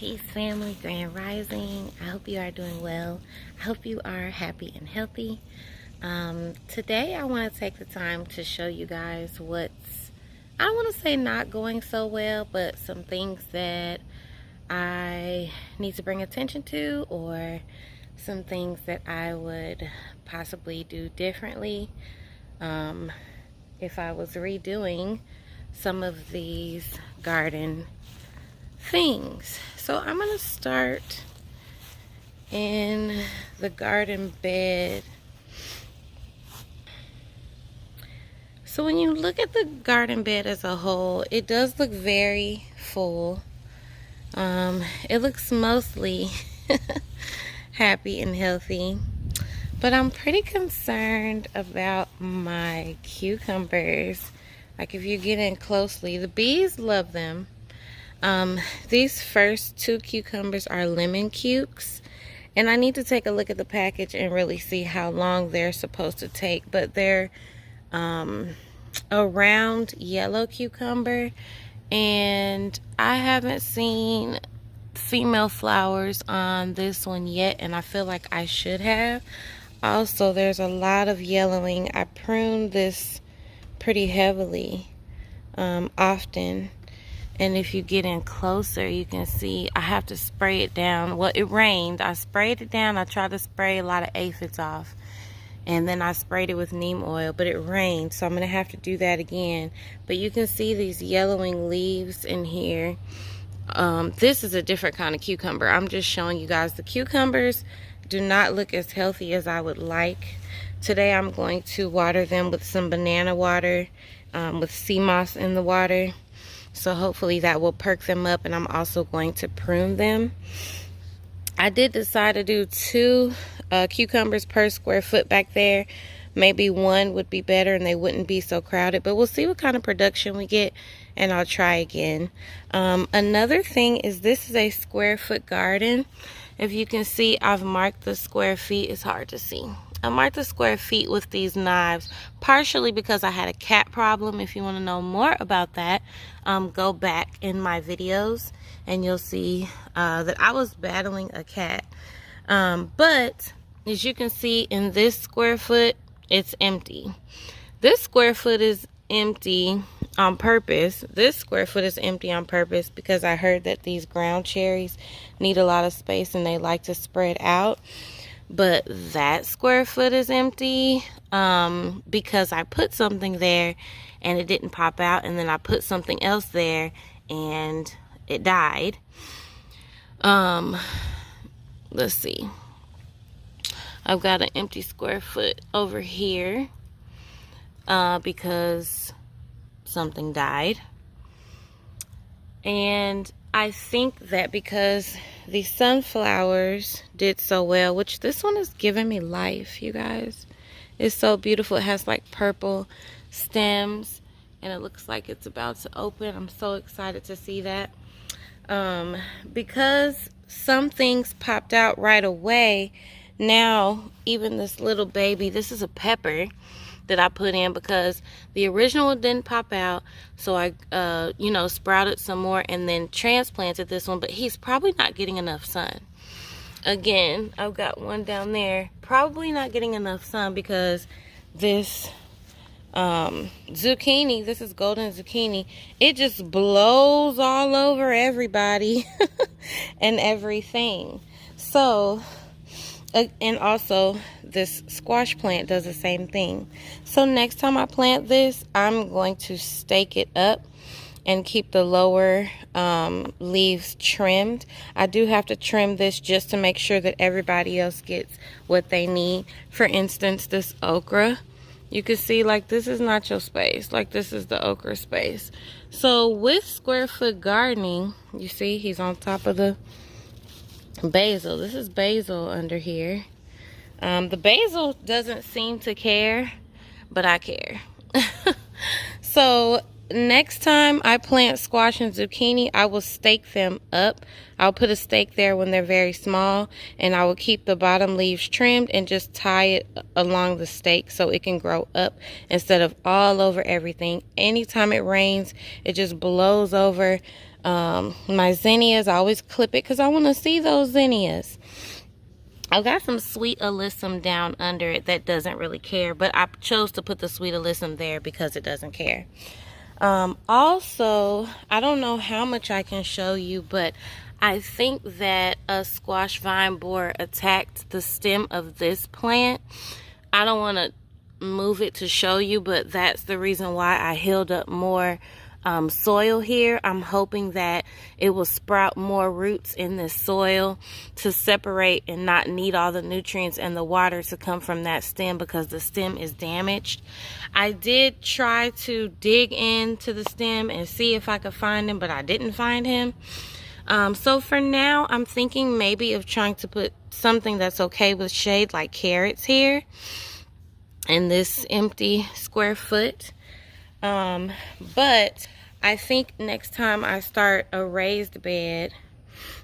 Peace, family, grand rising. I hope you are doing well. I hope you are happy and healthy. Today I want to take the time to show you guys what's, I don't want to say not going so well, but some things that I need to bring attention to, or some things that I would possibly do differently if I was redoing some of these garden things. So I'm gonna start in the garden bed. So when you look at the garden bed as a whole, it does look very full. It looks mostly happy and healthy, but I'm pretty concerned about my cucumbers. Like, if you get in closely, the bees love them. These first two cucumbers are lemon cukes, and I need to take a look at the package and really see how long they're supposed to take, but they're a round yellow cucumber, and I haven't seen female flowers on this one yet, and I feel like I should have. Also, there's a lot of yellowing. I pruned this pretty heavily often, and if you get in closer, you can see I have to spray it down. Well, it rained. I sprayed it down. I tried to spray a lot of aphids off, and then I sprayed it with neem oil, but it rained, so I'm gonna have to do that again. But you can see these yellowing leaves in here. This is a different kind of cucumber. I'm just showing you guys the cucumbers do not look as healthy as I would like. Today I'm going to water them with some banana water, with sea moss in the water. So hopefully that will perk them up, and I'm also going to prune them. I did decide to do 2 cucumbers per square foot back there. Maybe 1 would be better and they wouldn't be so crowded, but we'll see what kind of production we get, and I'll try again. Another thing is, this is a square foot garden. If you can see, I've marked the square feet. It's hard to see. I marked the square feet with these knives, partially because I had a cat problem. If you want to know more about that, go back in my videos and you'll see that I was battling a cat. But as you can see, in this square foot, it's empty. This square foot is empty on purpose. This square foot is empty on purpose because I heard that these ground cherries need a lot of space and they like to spread out. But that square foot is empty because I put something there and it didn't pop out, and then I put something else there and it died. Let's see. I've got an empty square foot over here because something died. And I think that because the sunflowers did so well, which this one is giving me life, you guys. It's so beautiful. It has like purple stems and it looks like it's about to open. I'm so excited to see that. Because some things popped out right away, now even this little baby, this is a pepper that I put in because the original one didn't pop out, so I sprouted some more and then transplanted this one, but he's probably not getting enough sun. Again, I've got one down there, probably not getting enough sun because this zucchini, this is golden zucchini, it just blows all over everybody and everything. So, and also this squash plant does the same thing. So next time I plant this, I'm going to stake it up and keep the lower leaves trimmed. I do have to trim this just to make sure that everybody else gets what they need. For instance, this okra, you can see, like, this is not your space. Like, this is the okra space. So with square foot gardening, you see he's on top of the basil. This is basil under here. The basil doesn't seem to care, but I care. So next time I plant squash and zucchini, I will stake them up. I'll put a stake there when they're very small, and I will keep the bottom leaves trimmed and just tie it along the stake so it can grow up instead of all over everything. Anytime it rains, it just blows over My zinnias, I always clip it because I want to see those zinnias. I've got some sweet alyssum down under it that doesn't really care, but I chose to put the sweet alyssum there because it doesn't care. Also, I don't know how much I can show you, but I think that a squash vine borer attacked the stem of this plant. I don't want to move it to show you, but that's the reason why I healed up more soil here. I'm hoping that it will sprout more roots in this soil to separate and not need all the nutrients and the water to come from that stem because the stem is damaged. I did try to dig into the stem and see if I could find him, but I didn't find him. So for now, I'm thinking maybe of trying to put something that's okay with shade, like carrots here in this empty square foot. But I think next time I start a raised bed,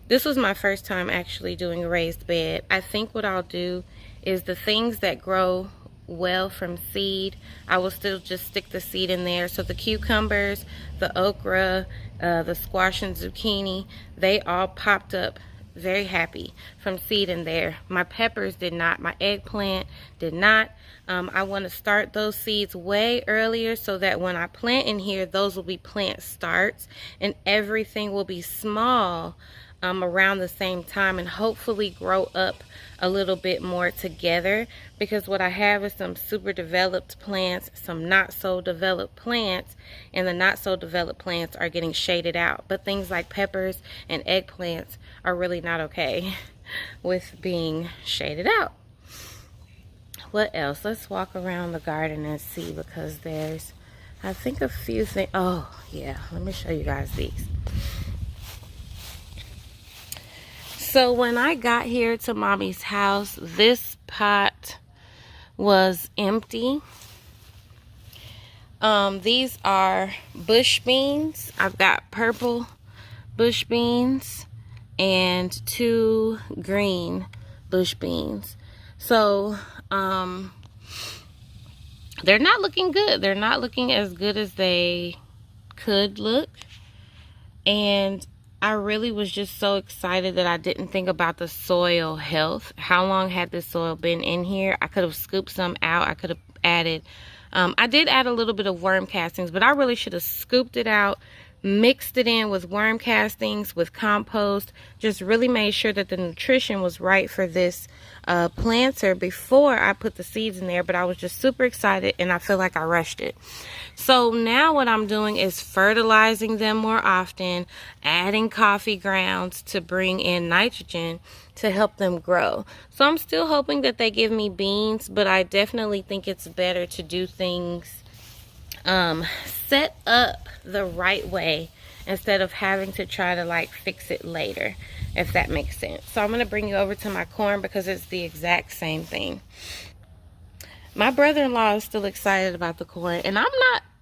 this was my first time actually doing a raised bed. I think what I'll do is the things that grow well from seed, I will still just stick the seed in there. So the cucumbers, the okra, the squash and zucchini, they all popped up very happy from seed in there. My peppers did not. My eggplant did not. I want to start those seeds way earlier so that when I plant in here, those will be plant starts and everything will be small around the same time and hopefully grow up a little bit more together, because what I have is some super developed plants, some not so developed plants, and the not so developed plants are getting shaded out. But things like peppers and eggplants are really not okay with being shaded out. What else? Let's walk around the garden and see, because there's, I think, a few things. Oh yeah, let me show you guys these. So when I got here to Mommy's house, this pot was empty. These are bush beans. I've got purple bush beans and 2 green bush beans. So they're not looking good. They're not looking as good as they could look. And I really was just so excited that I didn't think about the soil health. How long had this soil been in here? I could have scooped some out. I could have added, I did add a little bit of worm castings, but I really should have scooped it out, mixed it in with worm castings, with compost, just really made sure that the nutrition was right for this planter before I put the seeds in there. But I was just super excited and I feel like I rushed it. So now what I'm doing is fertilizing them more often, adding coffee grounds to bring in nitrogen to help them grow. So I'm still hoping that they give me beans, but I definitely think it's better to do things set up the right way instead of having to try to like fix it later, if that makes sense. So I'm going to bring you over to my corn because it's the exact same thing. My brother-in-law is still excited about the corn, and I'm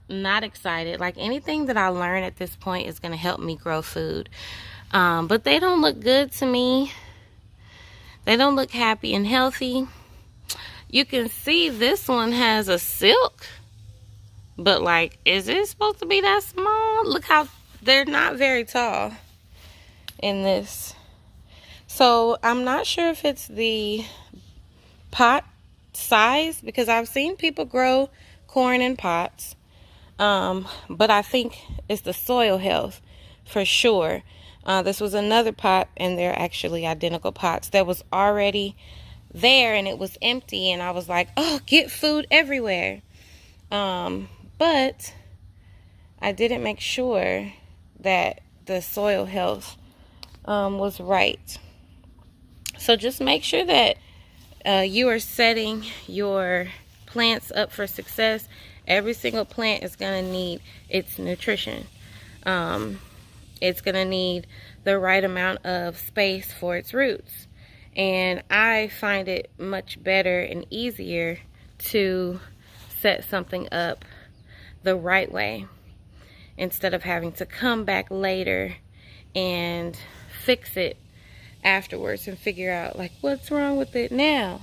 not excited. Like, anything that I learn at this point is going to help me grow food. But they don't look good to me. They don't look happy and healthy. You can see this one has a silk, but like, is it supposed to be that small? Look how they're not very tall in this. So I'm not sure if it's the pot size, because I've seen people grow corn in pots, but I think it's the soil health for sure. This was another pot, and they're actually identical pots that was already there and it was empty, and I was like, oh, get food everywhere. But I didn't make sure that the soil health was right. So just make sure that you are setting your plants up for success. Every single plant is going to need its nutrition. It's going to need the right amount of space for its roots. And I find it much better and easier to set something up the right way instead of having to come back later and fix it afterwards and figure out like what's wrong with it now.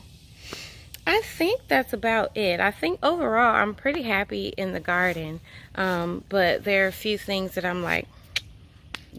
I think that's about it. I think overall I'm pretty happy in the garden, but there are a few things that I'm like,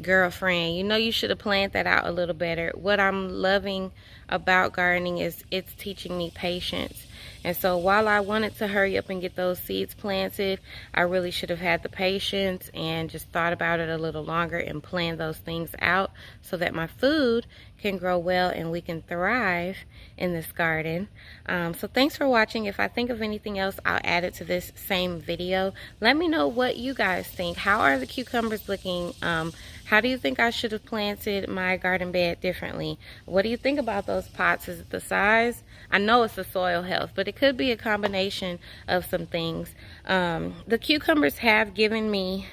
girlfriend, you know you should have planned that out a little better. What I'm loving about gardening is it's teaching me patience. And so while I wanted to hurry up and get those seeds planted, I really should have had the patience and just thought about it a little longer and planned those things out so that my food can grow well and we can thrive in this garden. So thanks for watching. If I think of anything else, I'll add it to this same video. Let me know what you guys think. How are the cucumbers looking? How do you think I should have planted my garden bed differently? What do you think about those pots? Is it the size? I know it's the soil health, but it could be a combination of some things. The cucumbers have given me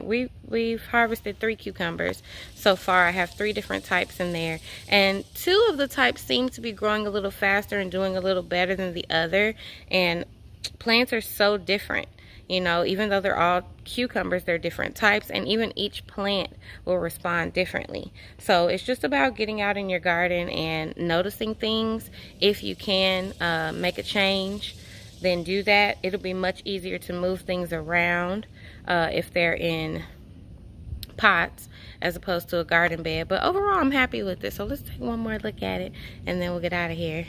we've harvested 3 cucumbers so far. I have 3 different types in there, and 2 of the types seem to be growing a little faster and doing a little better than the other. And plants are so different, you know, even though they're all cucumbers, they're different types, and even each plant will respond differently. So it's just about getting out in your garden and noticing things. If you can make a change, then do that. It'll be much easier to move things around if they're in pots as opposed to a garden bed. But overall, I'm happy with this. So let's take one more look at it and then we'll get out of here.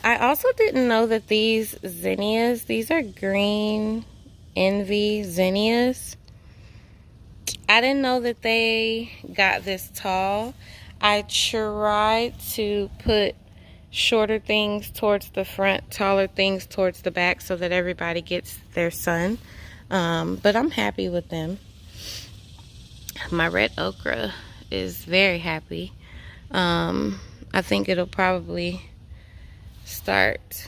I also didn't know that these zinnias, these are green envy zinnias. I didn't know that they got this tall. I tried to put shorter things towards the front, taller things towards the back so that everybody gets their sun. But I'm happy with them. My red okra is very happy. I think it'll probably start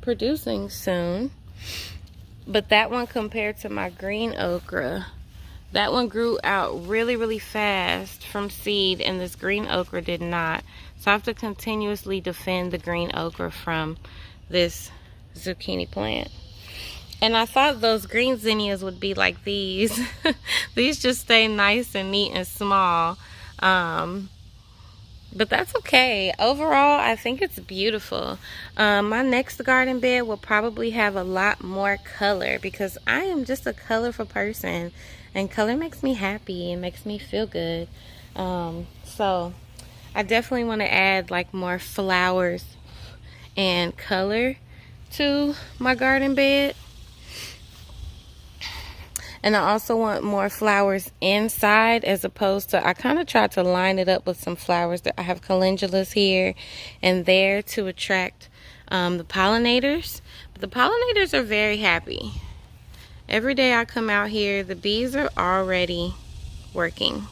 producing soon. But that one, compared to my green okra, that one grew out really fast from seed, and this green okra did not. So I have to continuously defend the green okra from this zucchini plant. And I thought those green zinnias would be like these. These just stay nice and neat and small. But that's okay. Overall, I think it's beautiful. My next garden bed will probably have a lot more color because I am just a colorful person. And color makes me happy and makes me feel good. So I definitely want to add like more flowers and color to my garden bed. And I also want more flowers inside, as opposed to, I kind of tried to line it up with some flowers that I have calendulas here and there to attract the pollinators. But the pollinators are very happy. Every day I come out here, the bees are already working.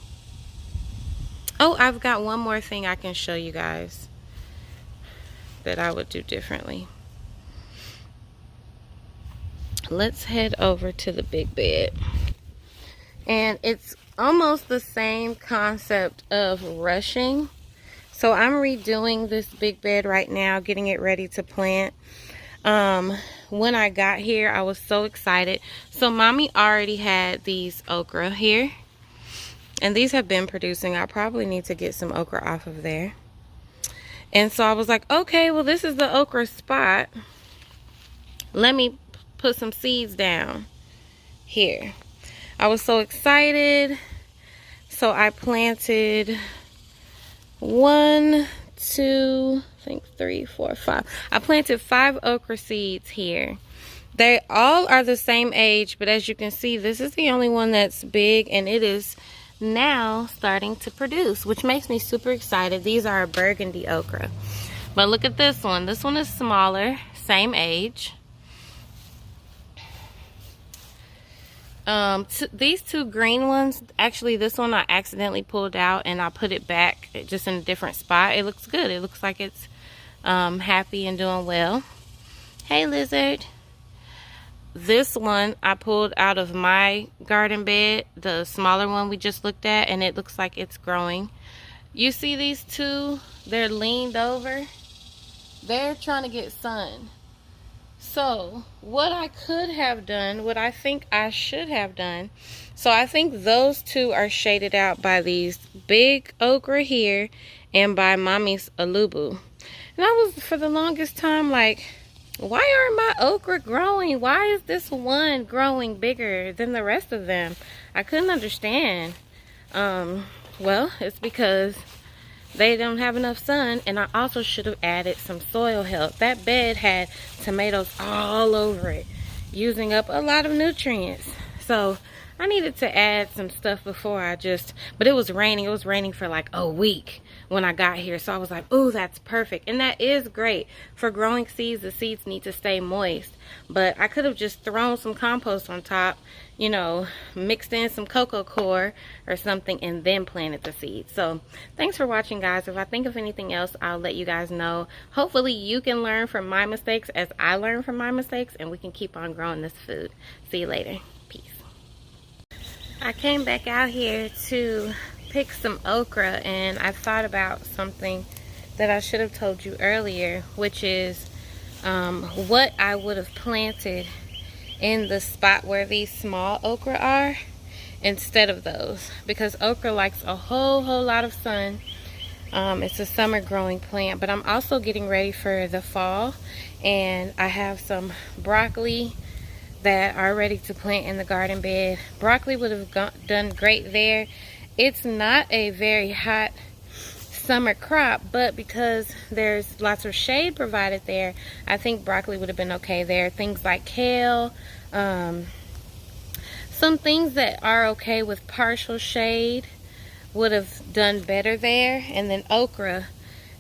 Oh, I've got one more thing I can show you guys that I would do differently. Let's head over to the big bed. And it's almost the same concept of rushing. So I'm redoing this big bed right now, getting it ready to plant. When I got here, I was so excited. So mommy already had these okra here, and these have been producing. I probably need to get some okra off of there. And so I was like, okay, well, this is the okra spot. Let me put some seeds down here. I was so excited. So I planted 1, 2, I think 3, 4, 5. I planted 5 okra seeds here. They all are the same age, but as you can see, this is the only one that's big, and it is now starting to produce, which makes me super excited. These are a burgundy okra. But look at this one. This one is smaller, same age. These 2 green ones, actually this one I accidentally pulled out and I put it back just in a different spot. It looks good. It looks like it's happy and doing well. Hey, lizard. This one I pulled out of my garden bed, the smaller one we just looked at, and it looks like it's growing. You see these 2? They're leaned over. They're trying to get sun. So what I could have done, what I think I should have done, so I think those 2 are shaded out by these big okra here and by mommy's alubu. And I was, for the longest time, like, Why aren't my okra growing? Why is this one growing bigger than the rest of them? I couldn't understand. Well, it's because they don't have enough sun, and I also should have added some soil help. That bed had tomatoes all over it, using up a lot of nutrients. So I needed to add some stuff before but it was raining. It was raining for like a week when I got here. So I was like, oh, that's perfect. And that is great. For growing seeds, the seeds need to stay moist. But I could have just thrown some compost on top, you know, mixed in some cocoa coir or something, and then planted the seeds. So thanks for watching, guys. If I think of anything else, I'll let you guys know. Hopefully you can learn from my mistakes as I learn from my mistakes, and we can keep on growing this food. See you later. Peace. I came back out here to pick some okra, and I thought about something that I should have told you earlier, which is what I would have planted in the spot where these small okra are instead of those, because okra likes a whole lot of sun. It's a summer growing plant, but I'm also getting ready for the fall, and I have some broccoli that are ready to plant in the garden bed. Broccoli would have done great there. It's not a very hot summer crop, but because there's lots of shade provided there, I think broccoli would have been okay there. Things like kale, some things that are okay with partial shade would have done better there, and then okra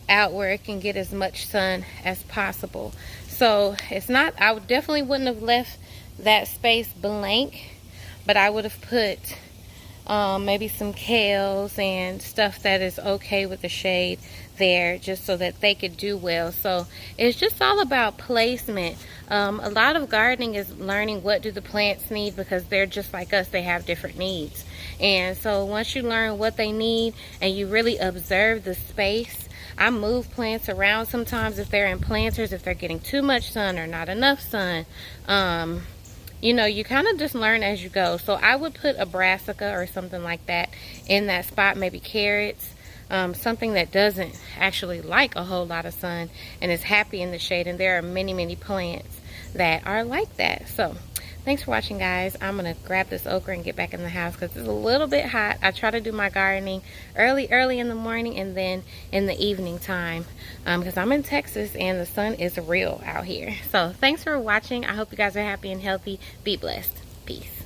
out where it can get as much sun as possible. So it's not, I definitely wouldn't have left that space blank, but I would have put maybe some kales and stuff that is okay with the shade there, just so that they could do well. So it's just all about placement. A lot of gardening is learning what do the plants need, because they're just like us, they have different needs. And so once you learn what they need and you really observe the space, I move plants around sometimes if they're in planters, if they're getting too much sun or not enough sun. You know, you kind of just learn as you go. So I would put a brassica or something like that in that spot, maybe carrots, something that doesn't actually like a whole lot of sun and is happy in the shade. And there are many plants that are like that. So thanks for watching, guys. I'm gonna grab this okra and get back in the house because it's a little bit hot. I try to do my gardening early in the morning and then in the evening time, because I'm in Texas and the sun is real out here. So thanks for watching. I hope you guys are happy and healthy. Be blessed. Peace.